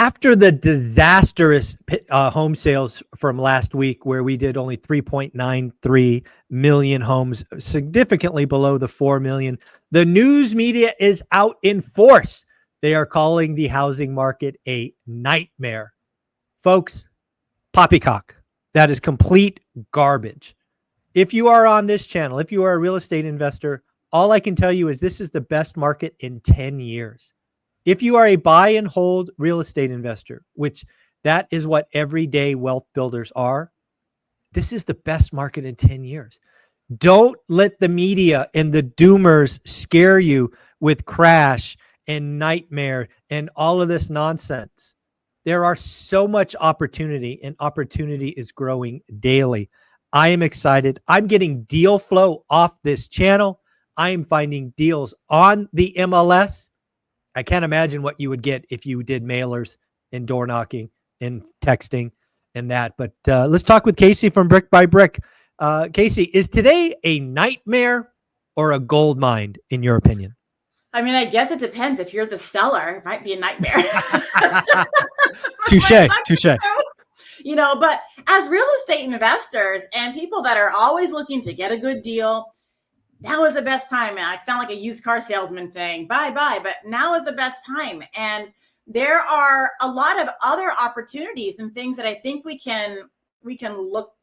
after the disastrous home sales from last week, where we did only 3.93 million homes, significantly below the 4 million, the news media is out in force. They are calling the housing market a nightmare. Folks, poppycock. That is complete garbage. If you are on this channel, if you are a real estate investor, all I can tell you is this is the best market in 10 years. If you are a buy and hold real estate investor, which that is what everyday wealth builders are, this is the best market in 10 years. Don't let the media and the doomers scare you with crash and nightmare and all of this nonsense. There are so much opportunity, and opportunity is growing daily. I am excited. I'm getting deal flow off this channel. I am finding deals on the MLS. I can't imagine what you would get if you did mailers and door knocking and texting and that. But let's talk with Casey from Brick by Brick. Casey, is today a nightmare or a gold mine, in your opinion? I mean, I guess it depends. If you're the seller, it might be a nightmare. Touche, touche. You know, but as real estate investors and people that are always looking to get a good deal, now is the best time. I sound like a used car salesman saying bye, but now is the best time. And there are a lot of other opportunities and things that I think we can look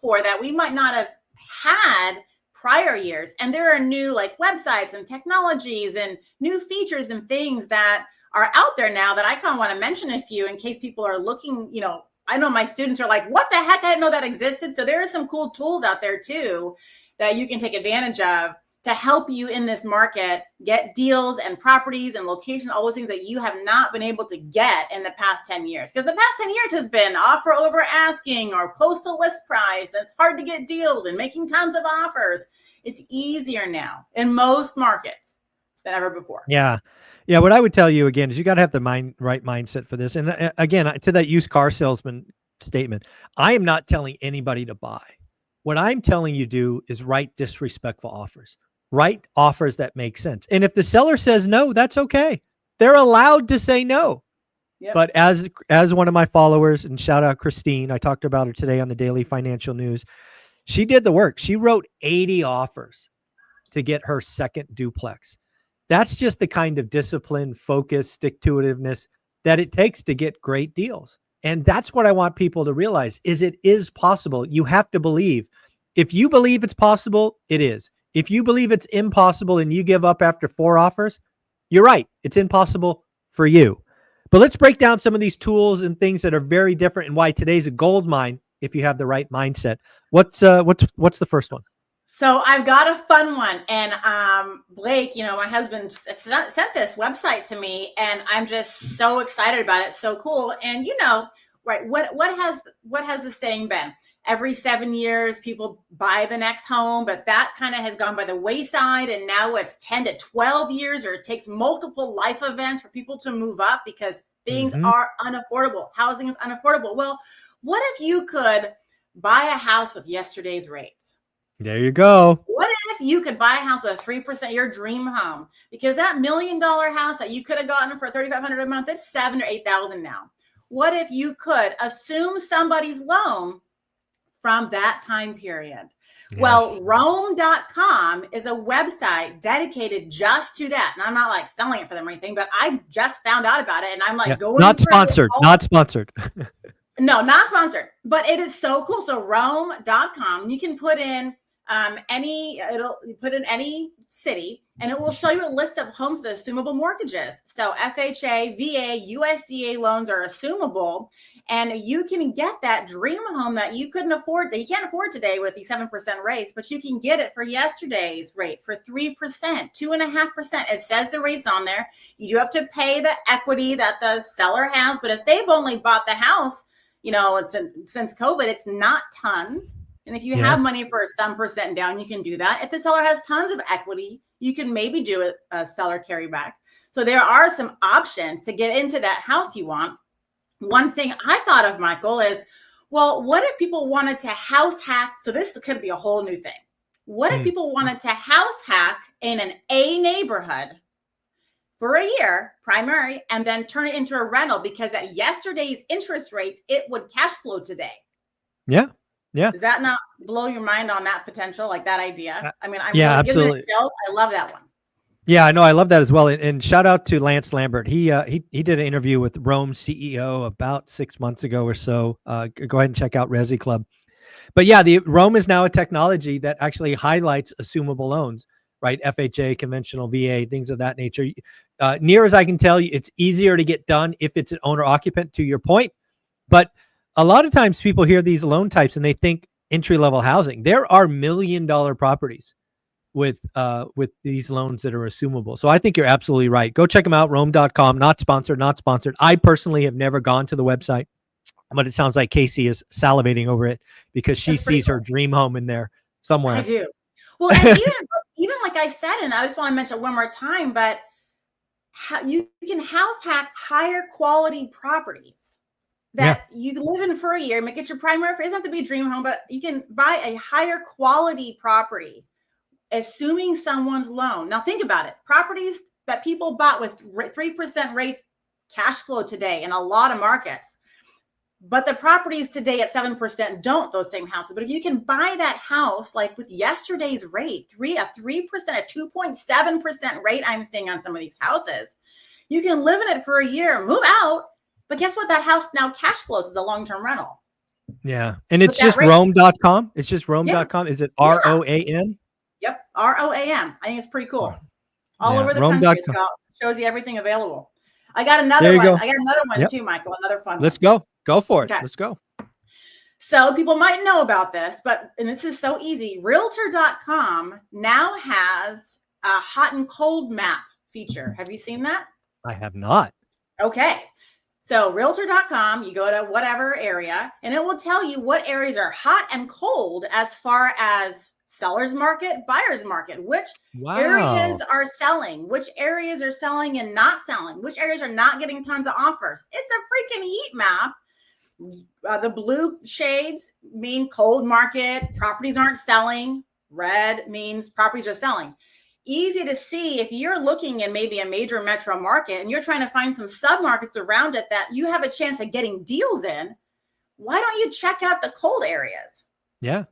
for that we might not have had prior years. And there are new like websites and technologies and new features and things that are out there now that I kind of want to mention a few in case people are looking. You know, I know my students are like, what the heck? I didn't know that existed. So there are some cool tools out there too that you can take advantage of to help you in this market get deals and properties and locations, all those things that you have not been able to get in the past 10 years. Because the past 10 years has been offer over asking or close to list price. And it's hard to get deals and making tons of offers. It's easier now in most markets than ever before. Yeah. Yeah. What I would tell you again is you got to have the right mindset for this. And again, to that used car salesman statement, I am not telling anybody to buy. What I'm telling you do is write disrespectful offers. Write offers that make sense. And if the seller says no, that's okay. They're allowed to say no. Yep. But as one of my followers, and shout out Christine, I talked about her today on the Daily Financial News. She did the work. She wrote 80 offers to get her second duplex. That's just the kind of discipline, focus, stick-to-itiveness that it takes to get great deals. And that's what I want people to realize is it is possible. You have to believe. If you believe it's possible, it is. If you believe it's impossible and you give up after 4 offers, you're right. It's impossible for you. But let's break down some of these tools and things that are very different and why today's a gold mine if you have the right mindset. What's the first one? So I've got a fun one. And Blake, you know, my husband sent this website to me and I'm just so excited about it. So cool. And you know, right, what has the saying been? Every 7 years, people buy the next home, but that kind of has gone by the wayside. And now it's 10 to 12 years, or it takes multiple life events for people to move up because things are unaffordable. Housing is unaffordable. Well, what if you could buy a house with yesterday's rates? There you go. What if you could buy a house with 3%, your dream home? Because that $1 million house that you could have gotten for $3,500 a month, it's $7,000 or $8,000 now. What if you could assume somebody's loan from that time period? Yes. Well, Rome.com is a website dedicated just to that. And I'm not like selling it for them or anything, but I just found out about it and I'm like going. Not sponsored. Not sponsored. No, not sponsored, but it is so cool. So Rome.com, you can put in any city and it will show you a list of homes with assumable mortgages. So FHA, VA, USDA loans are assumable. And you can get that dream home that you couldn't afford, that you can't afford today with the 7% rates, but you can get it for yesterday's rate for 3%, 2.5%. It says the rates on there. You do have to pay the equity that the seller has, but if they've only bought the house, you know, since COVID, it's not tons. And if you have money for some percent down, you can do that. If the seller has tons of equity, you can maybe do a seller carryback. So there are some options to get into that house you want. One thing I thought of, Michael, is, well, what if people wanted to house hack? So this could be a whole new thing. What if people wanted to house hack in an A neighborhood for a year, primary, and then turn it into a rental, because at yesterday's interest rates, it would cash flow today. Yeah. Yeah. Does that not blow your mind on that potential, like that idea? I mean, I'm yeah, really absolutely. giving it chills. I love that one. Yeah, I know. I love that as well. And shout out to Lance Lambert. He did an interview with Rome's CEO about 6 months ago or so. Go ahead and check out Resi Club. But yeah, the Rome is now a technology that actually highlights assumable loans, right? FHA, conventional VA, things of that nature. Near as I can tell you, it's easier to get done if it's an owner occupant, to your point. But a lot of times people hear these loan types and they think entry level housing. There are $1 million properties with these loans that are assumable. So I think you're absolutely right. Go check them out. Rome.com, not sponsored. I personally have never gone to the website, but it sounds like Casey is salivating over it because she sees her dream home in there somewhere. I do. Well, and even like I said, and I just want to mention it one more time, but you can house hack higher quality properties that you live in for a year, make it your primary. It doesn't have to be a dream home, but you can buy a higher quality property, assuming someone's loan. Now think about it. Properties that people bought with 3% rates cash flow today in a lot of markets, but the properties today at 7% don't, those same houses. But if you can buy that house, like with yesterday's rate, a 2.7% rate I'm seeing on some of these houses, you can live in it for a year, move out. But guess what? That house now cash flows as a long-term rental. Yeah. And it's just Rome.com. It's just Rome.com. Is it ROAM? Yep. ROAM. I think it's pretty cool. All over the country. It shows you everything available. I got another one. I got another one too, Michael. Another fun one. Let's go. Go for it. Okay. Let's go. So people might know about this, and this is so easy. Realtor.com now has a hot and cold map feature. Have you seen that? I have not. Okay. So Realtor.com, you go to whatever area, and it will tell you what areas are hot and cold as far as seller's market, buyer's market, which areas are selling, which areas are selling and not selling, which areas are not getting tons of offers. It's a freaking heat map. The blue shades mean cold market, properties aren't selling. Red means properties are selling. Easy to see if you're looking in maybe a major metro market and you're trying to find some submarkets around it that you have a chance of getting deals in. Why don't you check out the cold areas? Yeah.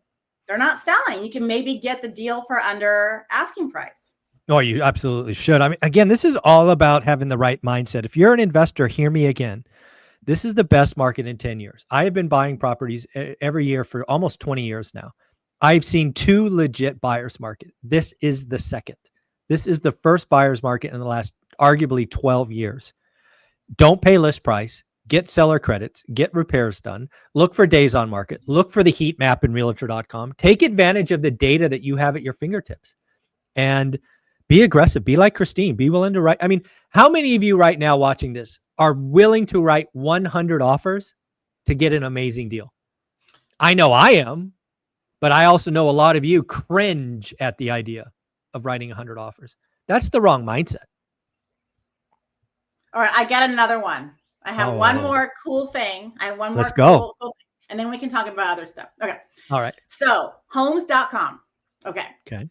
They're not selling. You can maybe get the deal for under asking price. Oh, you absolutely should. I mean, again, this is all about having the right mindset. If you're an investor, hear me again. This is the best market in 10 years. I have been buying properties every year for almost 20 years now. I've seen 2 legit buyer's market. This is the second. This is the first buyer's market in the last arguably 12 years. Don't pay list price. Get seller credits, get repairs done, look for days on market, look for the heat map in Realtor.com. Take advantage of the data that you have at your fingertips and be aggressive. Be like Christine. Be willing to write. I mean, how many of you right now watching this are willing to write 100 offers to get an amazing deal? I know I am, but I also know a lot of you cringe at the idea of writing 100 offers. That's the wrong mindset. All right, I got another one. I have one more cool thing. I have one more. Let's go. Cool thing, and then we can talk about other stuff. Okay. All right. So homes.com. Okay. Okay.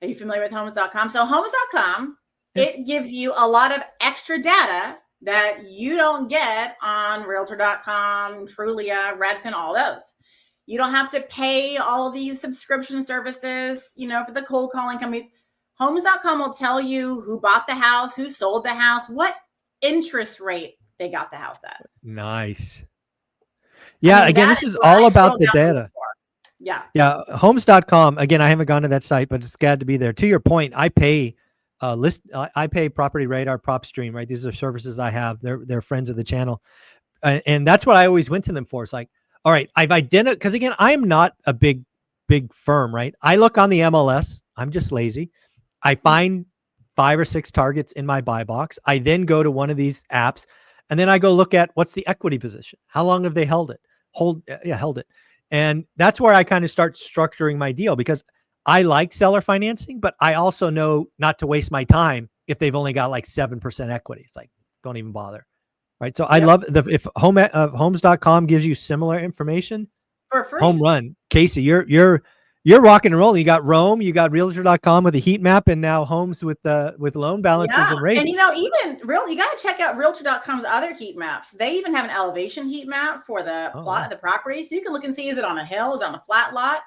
Are you familiar with homes.com? So homes.com, it gives you a lot of extra data that you don't get on realtor.com, Trulia, Redfin, all those. You don't have to pay all of these subscription services, for the cold calling companies. Homes.com will tell you who bought the house, who sold the house, what interest rate they got the house at. Nice. Yeah, again, this is all about the data. Yeah. Yeah. Homes.com. Again, I haven't gone to that site, but it's glad to be there. To your point, I pay I pay Property Radar, PropStream, right? These are services I have. They're friends of the channel. And that's what I always went to them for. It's like, all right, I've identified, because again, I'm not a big firm, right? I look on the MLS. I'm just lazy. I find 5 or 6 targets in my buy box. I then go to one of these apps, and then I go look at what's the equity position. How long have they held it? Held it. And that's where I kind of start structuring my deal, because I like seller financing, but I also know not to waste my time if they've only got like 7% equity. It's like, don't even bother. Right. So I love if homes.com gives you similar information for free. Home run. Casey, you're You're rocking and rolling. You got Rome, you got Realtor.com with a heat map, and now homes with loan balances and rates. And even you got to check out Realtor.com's other heat maps. They even have an elevation heat map for the plot of the property, so you can look and see, is it on a hill, is it on a flat lot?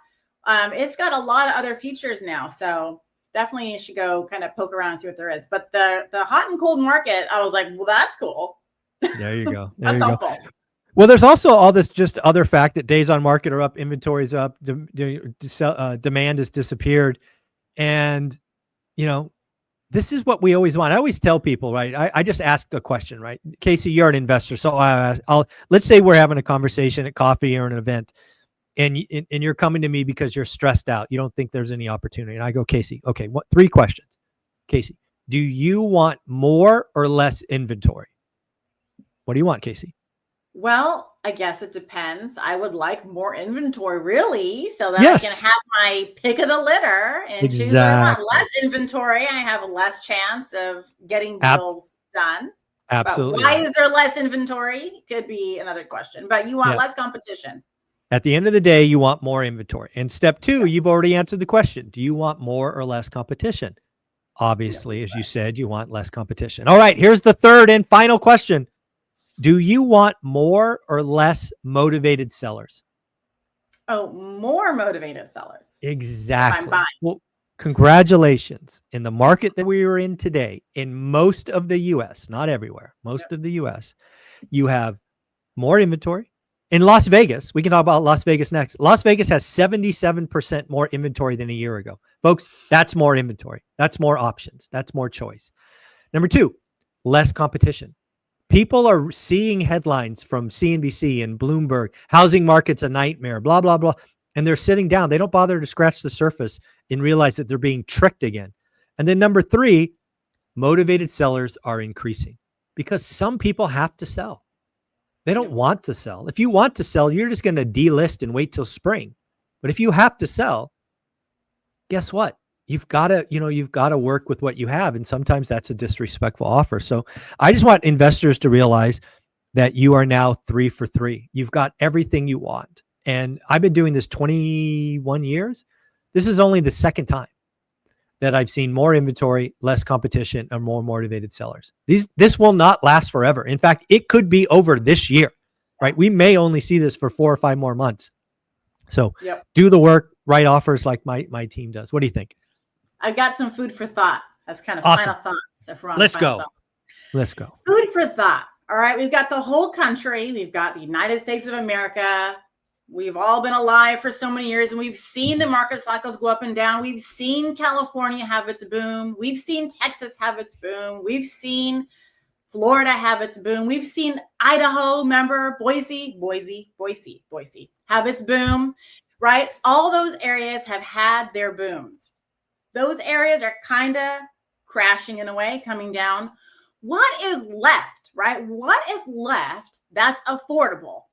It's got a lot of other features now, so definitely you should go kind of poke around and see what there is. But the hot and cold market, I was like, well, that's cool. There you go. That's helpful. Well, there's also all this just other fact that days on market are up, inventory's up, demand has disappeared. And, this is what we always want. I always tell people, right? I just ask a question, right? Casey, you're an investor. So let's say we're having a conversation at coffee or an event, and you're coming to me because you're stressed out. You don't think there's any opportunity. And I go, Casey, okay, 3 questions. Casey, do you want more or less inventory? What do you want, Casey? Well, I guess it depends. I would like more inventory, really, so that I can have my pick of the litter and choose what I want. Less inventory, I have a less chance of getting deals done. Absolutely. But why is there less inventory? Could be another question. But you want less competition. At the end of the day, you want more inventory. And step 2, you've already answered the question. Do you want more or less competition? Obviously, as you said, you want less competition. All right, here's the third and final question. Do you want more or less motivated sellers? Oh, more motivated sellers. Exactly. Well, congratulations. In the market that we are in today, in most of the U.S., not everywhere, most of the U.S., you have more inventory. In Las Vegas, we can talk about Las Vegas next. Las Vegas has 77% more inventory than a year ago. Folks, that's more inventory. That's more options. That's more choice. Number 2, less competition. People are seeing headlines from CNBC and Bloomberg, housing market's a nightmare, blah, blah, blah. And they're sitting down. They don't bother to scratch the surface and realize that they're being tricked again. And then number 3, motivated sellers are increasing because some people have to sell. They don't want to sell. If you want to sell, you're just going to delist and wait till spring. But if you have to sell, guess what? You've got to work with what you have. And sometimes that's a disrespectful offer. So I just want investors to realize that you are now 3 for 3. You've got everything you want. And I've been doing this 21 years. This is only the second time that I've seen more inventory, less competition, and more motivated sellers. This will not last forever. In fact, it could be over this year, right? We may only see this for 4 or 5 more months. So do the work, write offers like my team does. What do you think? I've got some food for thought. That's kind of awesome. Final thoughts. Let's go. Let's go. Food for thought. All right. We've got the whole country. We've got the United States of America. We've all been alive for so many years, and we've seen the market cycles go up and down. We've seen California have its boom. We've seen Texas have its boom. We've seen Florida have its boom. We've seen Idaho, remember, Boise have its boom, right? All those areas have had their booms. Those areas are kind of crashing in a way, coming down. What is left, right? What is left that's affordable?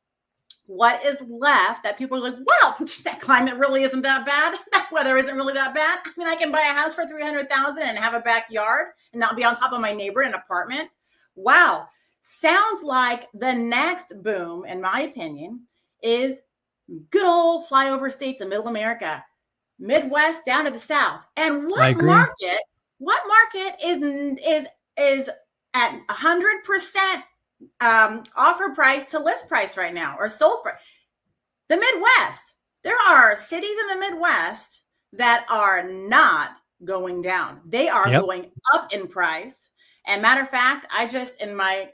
What is left that people are like, wow, that climate really isn't that bad. That weather isn't really that bad. I mean, I can buy a house for $300,000 and have a backyard and not be on top of my neighbor in an apartment. Wow. Sounds like the next boom, in my opinion, is good old flyover states in middle America. Midwest down to the South. And what market is at 100% offer price to list price right now, or sold price? The Midwest. There are cities in the Midwest that are not going down. They are going up in price. And matter of fact, I just, in my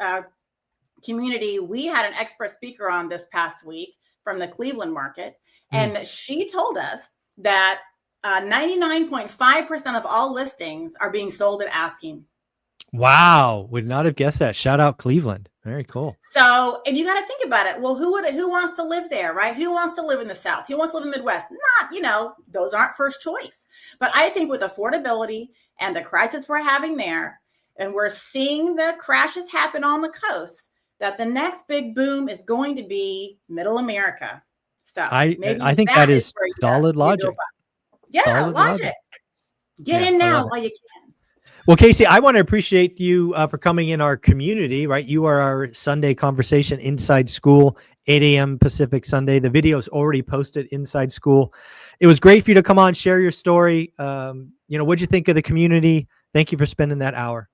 community, we had an expert speaker on this past week from the Cleveland market. And she told us that 99.5% of all listings are being sold at asking. Wow. Would not have guessed that. Shout out Cleveland. Very cool. So, and you got to think about it. Well, who wants to live there, right? Who wants to live in the South? Who wants to live in the Midwest? Not, those aren't first choice. But I think with affordability and the crisis we're having there, and we're seeing the crashes happen on the coast, that the next big boom is going to be middle America. So I think that is solid logic. Solid logic. Get in now while you can. Well, Casey, I want to appreciate you for coming in our community, right? You are our Sunday conversation inside school 8 a.m. Pacific Sunday. The video is already posted inside school. It was great for you to come on, share your story. What'd you think of the community? Thank you for spending that hour.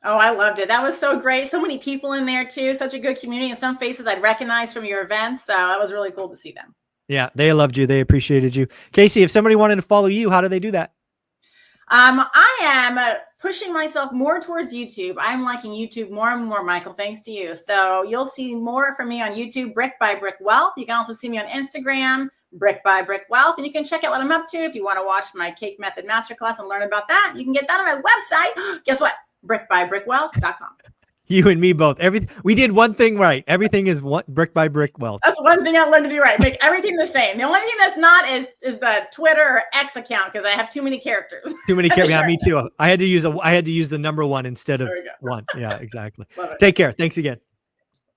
Oh, I loved it. That was so great. So many people in there too. Such a good community, and some faces I'd recognize from your events. So that was really cool to see them. Yeah, they loved you. They appreciated you. Casey, if somebody wanted to follow you, how do they do that? I am pushing myself more towards YouTube. I'm liking YouTube more and more, Michael, thanks to you. So you'll see more from me on YouTube, Brick by Brick Wealth. You can also see me on Instagram, Brick by Brick Wealth. And you can check out what I'm up to. If you want to watch my cake method masterclass and learn about that, you can get that on my website. Guess what? brickbybrickwealth.com. You and me both. We did one thing right. Everything is brick by brick wealth. That's one thing I learned to do right. Make everything the same. The only thing that's not is the Twitter or X account, because I have too many characters. Too many characters. Yeah, me too. I had to use the number one instead of one. Yeah, exactly. Take care. Thanks again.